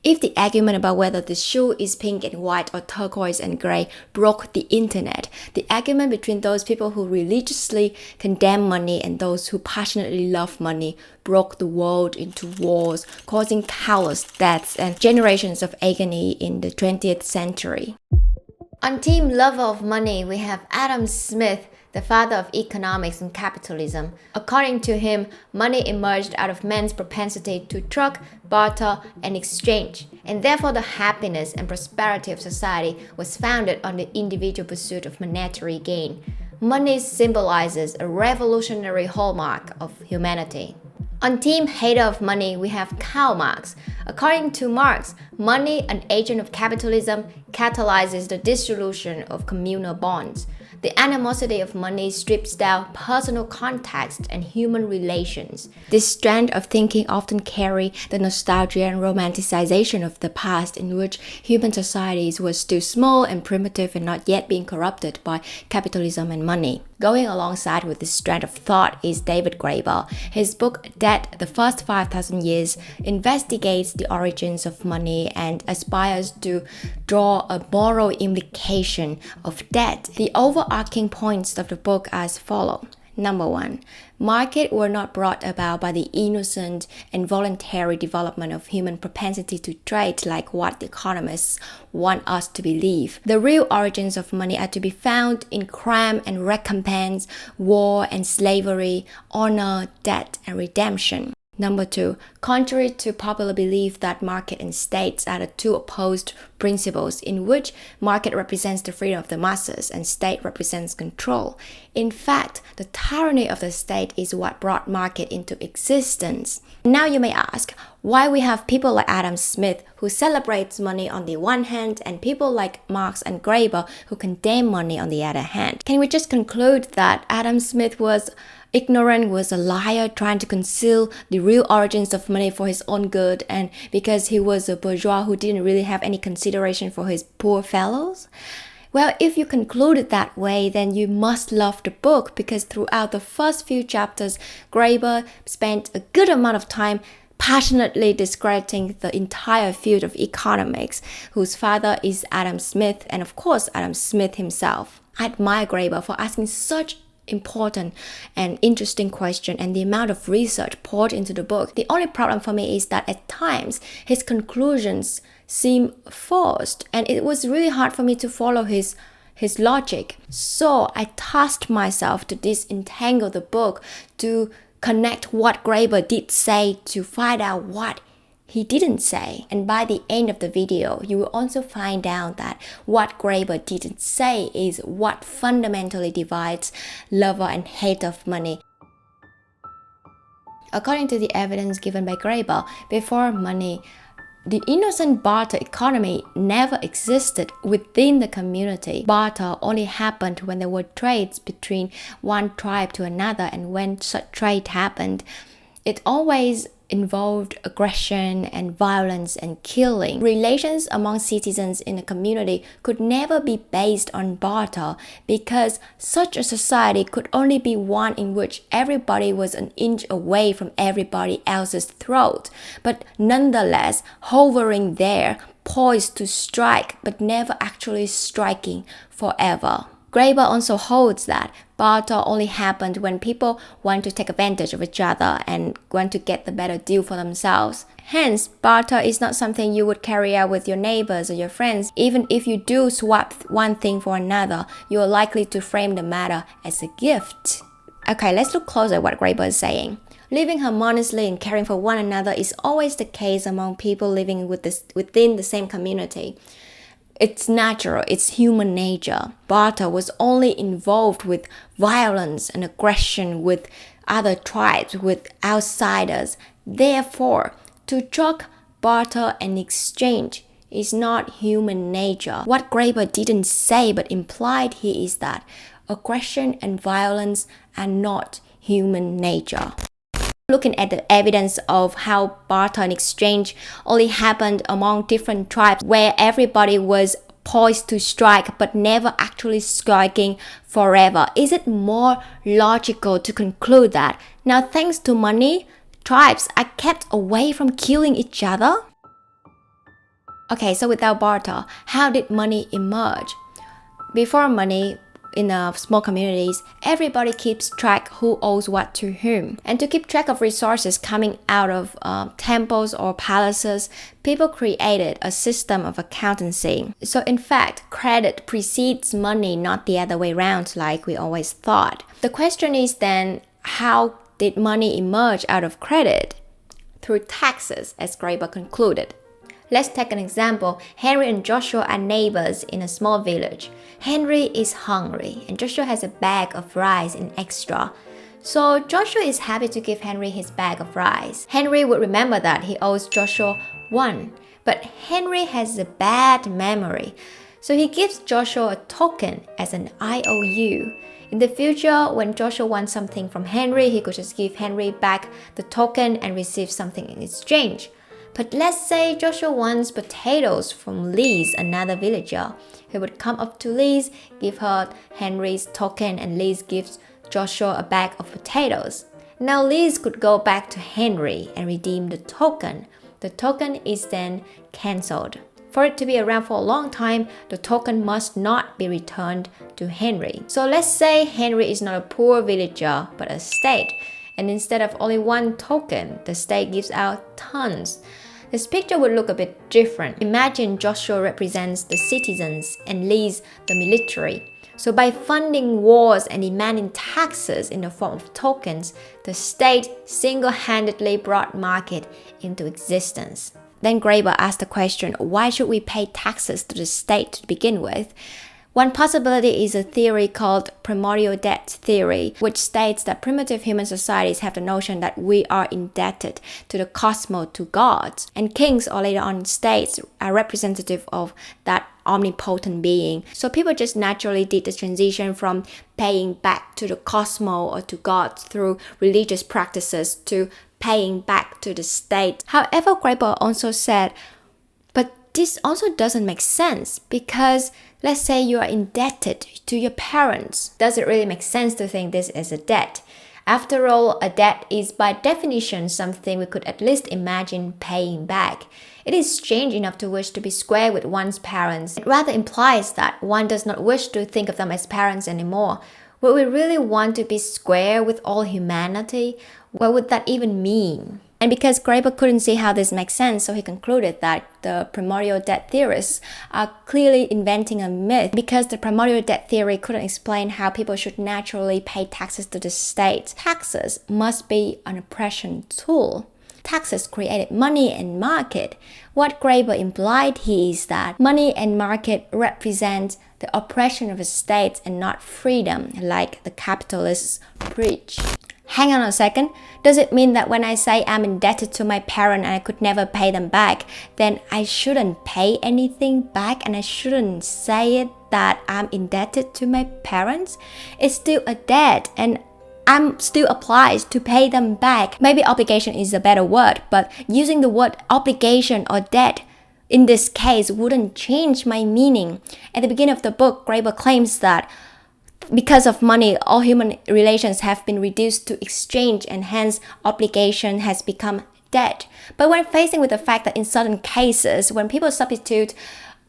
If the argument about whether the shoe is pink and white or turquoise and gray broke the internet, the argument between those people who religiously condemn money and those who passionately love money broke the world into wars, causing countless deaths and generations of agony in the 20th century. On Team Lover of Money, we have Adam Smith, the father of economics and capitalism. According to him, money emerged out of man's propensity to truck, barter, and exchange, and therefore the happiness and prosperity of society was founded on the individual pursuit of monetary gain. Money symbolizes a revolutionary hallmark of humanity. On Team Hater of Money, we have Karl Marx. According to Marx, money, an agent of capitalism, catalyzes the dissolution of communal bonds. The animosity of money strips down personal context and human relations. This strand of thinking often carry the nostalgia and romanticization of the past in which human societies were still small and primitive and not yet being corrupted by capitalism and money. Going alongside with this strand of thought is David Graeber. His book, Debt, The First 5,000 Years, investigates the origins of money and aspires to draw a moral implication of debt. The overarching points of the book are as follows. Number 1. Markets were not brought about by the innocent and voluntary development of human propensity to trade like what the economists want us to believe. The real origins of money are to be found in crime and recompense, war and slavery, honor, debt and redemption. Number 2, contrary to popular belief that market and states are the two opposed principles in which market represents the freedom of the masses and state represents control. In fact, the tyranny of the state is what brought market into existence. Now you may ask, why we have people like Adam Smith who celebrates money on the one hand and people like Marx and Graeber who condemn money on the other hand. Can we just conclude that Adam Smith was ignorant, was a liar, trying to conceal the real origins of money for his own good, and because he was a bourgeois who didn't really have any consideration for his poor fellows? Well, if you conclude it that way, then you must love the book, because throughout the first few chapters, Graeber spent a good amount of time passionately discrediting the entire field of economics, whose father is Adam Smith, and of course Adam Smith himself. I admire Graeber for asking such important and interesting question and the amount of research poured into the book. The only problem for me is that at times his conclusions seem forced and it was really hard for me to follow his logic. So I tasked myself to disentangle the book, to connect what Graeber did say, to find out what he didn't say. And by the end of the video, you will also find out that what Graeber didn't say is what fundamentally divides lover and hater of money. According to the evidence given by Graeber, before money, the innocent barter economy never existed within the community. Barter only happened when there were trades between one tribe to another, and when such trade happened, it always involved aggression and violence and killing. Relations among citizens in a community could never be based on barter, because such a society could only be one in which everybody was an inch away from everybody else's throat, but nonetheless hovering there, poised to strike, but never actually striking forever. Graeber also holds that barter only happened when people want to take advantage of each other and want to get the better deal for themselves. Hence, barter is not something you would carry out with your neighbors or your friends. Even if you do swap one thing for another, you are likely to frame the matter as a gift. Okay, let's look closer at what Graeber is saying. Living harmoniously and caring for one another is always the case among people living within the same community. It's natural, it's human nature. Barter was only involved with violence and aggression with other tribes, with outsiders. Therefore, to truck, barter, and exchange is not human nature. What Graeber didn't say but implied here is that aggression and violence are not human nature. Looking at the evidence of how barter and exchange only happened among different tribes where everybody was poised to strike but never actually striking forever, is it more logical to conclude that now, thanks to money, tribes are kept away from killing each other? Okay, so without barter, how did money emerge? Before money, in small communities, everybody keeps track who owes what to whom. And to keep track of resources coming out of temples or palaces, people created a system of accountancy. So in fact, credit precedes money, not the other way around like we always thought. The question is then, how did money emerge out of credit? Through taxes, as Graeber concluded. Let's take an example. Henry and Joshua are neighbors in a small village. Henry is hungry and Joshua has a bag of rice in extra. So Joshua is happy to give Henry his bag of rice. Henry would remember that he owes Joshua 1, but Henry has a bad memory. So he gives Joshua a token as an IOU. In the future, when Joshua wants something from Henry, he could just give Henry back the token and receive something in exchange. But let's say Joshua wants potatoes from Liz, another villager. He would come up to Liz, give her Henry's token, and Liz gives Joshua a bag of potatoes. Now Liz could go back to Henry and redeem the token. The token is then cancelled. For it to be around for a long time, the token must not be returned to Henry. So let's say Henry is not a poor villager, but a state. And instead of only one token, the state gives out tons. This picture would look a bit different. Imagine Joshua represents the citizens and Liz the military. So by funding wars and demanding taxes in the form of tokens, the state single-handedly brought market into existence. Then Graeber asked the question, why should we pay taxes to the state to begin with? One possibility is a theory called Primordial debt theory, which states that primitive human societies have the notion that we are indebted to the cosmos, to gods, and kings or later on states are representative of that omnipotent being. So people just naturally did the transition from paying back to the cosmos or to gods through religious practices to paying back to the state. However, Graeber also said, but this also doesn't make sense because let's say you are indebted to your parents. Does it really make sense to think this is a debt? After all, a debt is by definition something we could at least imagine paying back. It is strange enough to wish to be square with one's parents. It rather implies that one does not wish to think of them as parents anymore. Would we really want to be square with all humanity? What would that even mean? And because Graeber couldn't see how this makes sense, so he concluded that the primordial debt theorists are clearly inventing a myth because the primordial debt theory couldn't explain how people should naturally pay taxes to the state. Taxes must be an oppression tool. Taxes created money and market. What Graeber implied here is that money and market represent the oppression of a state and not freedom, like the capitalists preach. Hang on a second. Does it mean that when I say I'm indebted to my parent and I could never pay them back, then I shouldn't pay anything back and I shouldn't say it that I'm indebted to my parents? It's still a debt and I'm still obliged to pay them back. Maybe obligation is a better word, but using the word obligation or debt in this case wouldn't change my meaning. At the beginning of the book, Graeber claims that because of money, all human relations have been reduced to exchange and hence obligation has become debt. But when facing with the fact that in certain cases, when people substitute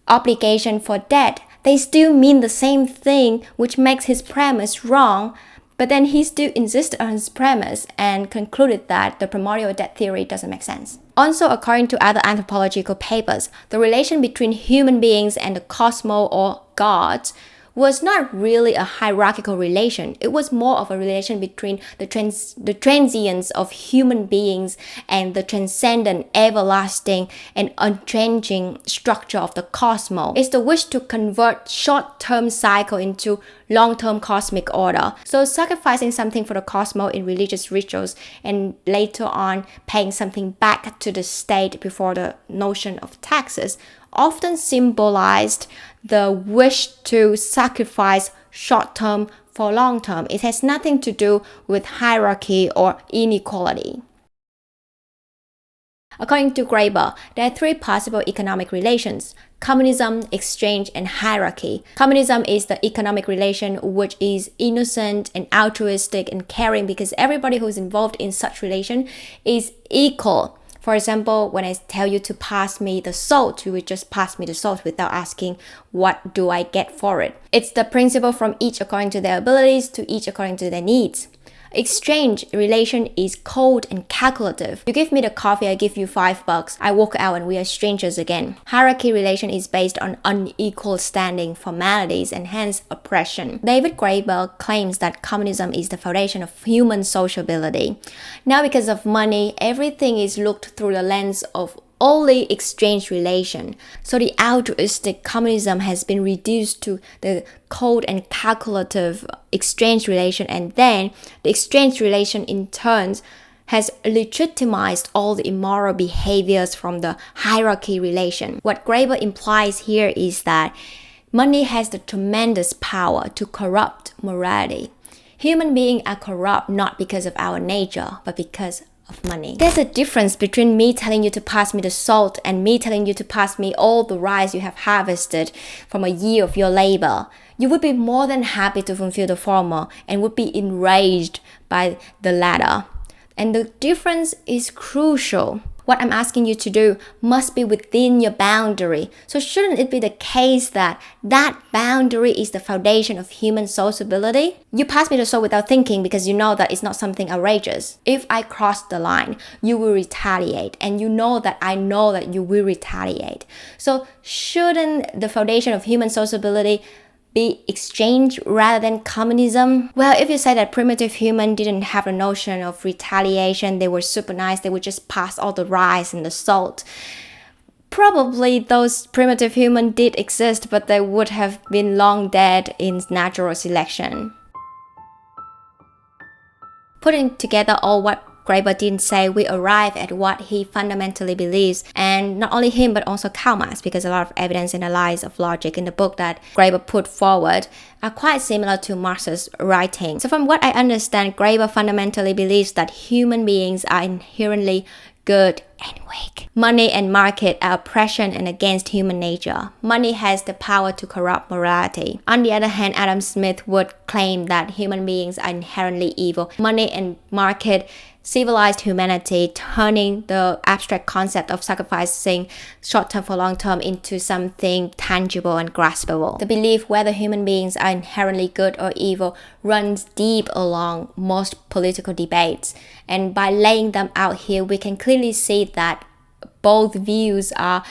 obligation for debt, they still mean the same thing, which makes his premise wrong. But then he still insisted on his premise and concluded that the primordial debt theory doesn't make sense. Also, according to other anthropological papers, the relation between human beings and the cosmos or gods was not really a hierarchical relation. It was more of a relation between the transience of human beings and the transcendent, everlasting, and unchanging structure of the cosmos. It's the wish to convert short-term cycle into long-term cosmic order. So sacrificing something for the cosmos in religious rituals and later on paying something back to the state before the notion of taxes often symbolized the wish to sacrifice short-term for long-term. It has nothing to do with hierarchy or inequality. According to Graeber, there are three possible economic relations: communism, exchange, and hierarchy. Communism is the economic relation which is innocent and altruistic and caring because everybody who is involved in such relation is equal. For example, when I tell you to pass me the salt, you would just pass me the salt without asking, what do I get for it? It's the principle from each according to their abilities to each according to their needs. Exchange relation is cold and calculative. You give me the coffee, I give you $5. I walk out and we are strangers again. Hierarchy relation is based on unequal standing, formalities, and hence oppression. David Graeber claims that communism is the foundation of human sociability. Now, because of money, everything is looked through the lens of only exchange relation. So the altruistic communism has been reduced to the cold and calculative exchange relation, and then the exchange relation in turn has legitimized all the immoral behaviors from the hierarchy relation. What Graeber implies here is that money has the tremendous power to corrupt morality. Human beings are corrupt not because of our nature, but because of money. There's a difference between me telling you to pass me the salt and me telling you to pass me all the rice you have harvested from a year of your labor. You would be more than happy to fulfill the former and would be enraged by the latter. And the difference is crucial. What I'm asking you to do must be within your boundary. So shouldn't it be the case that that boundary is the foundation of human sociability? You pass me the salt without thinking because you know that it's not something outrageous. If I cross the line, you will retaliate, and you know that I know that you will retaliate. So shouldn't the foundation of human sociability be exchange rather than communism? Well, if you say that primitive human didn't have a notion of retaliation, they were super nice, they would just pass all the rice and the salt, probably those primitive human did exist, but they would have been long dead in natural selection. Putting together all what Graeber didn't say, we arrive at what he fundamentally believes, and not only him but also Karl Marx, because a lot of evidence in the lines of logic in the book that Graeber put forward are quite similar to Marx's writing. So from what I understand, Graeber fundamentally believes that human beings are inherently good and weak. Money and market are oppression and against human nature. Money has the power to corrupt morality. On the other hand, Adam Smith would claim that human beings are inherently evil. Money and market civilized humanity, turning the abstract concept of sacrificing short-term for long-term into something tangible and graspable. The belief whether human beings are inherently good or evil runs deep along most political debates. And by laying them out here, we can clearly see that both views are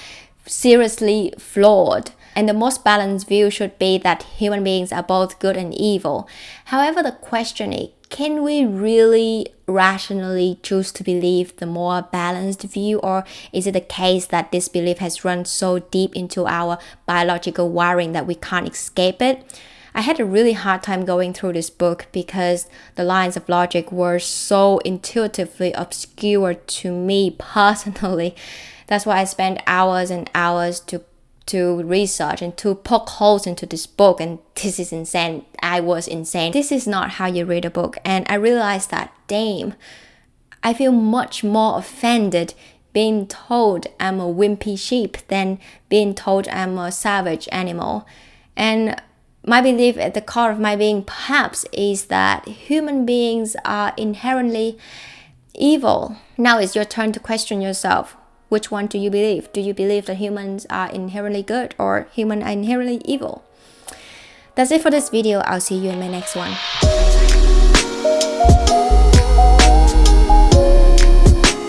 seriously flawed. And the most balanced view should be that human beings are both good and evil. However, the question is, can we really rationally choose to believe the more balanced view, or is it the case that this belief has run so deep into our biological wiring that we can't escape it? I had a really hard time going through this book because the lines of logic were so intuitively obscure to me personally. That's why I spent hours and hours to research and to poke holes into this book, and this is insane. I was insane. This is not how you read a book, and I realized that, damn, I feel much more offended being told I'm a wimpy sheep than being told I'm a savage animal. And my belief at the core of my being perhaps is that human beings are inherently evil. Now it's your turn to question yourself. Which one do you believe? Do you believe that humans are inherently good or humans are inherently evil? That's it for this video. I'll see you in my next one.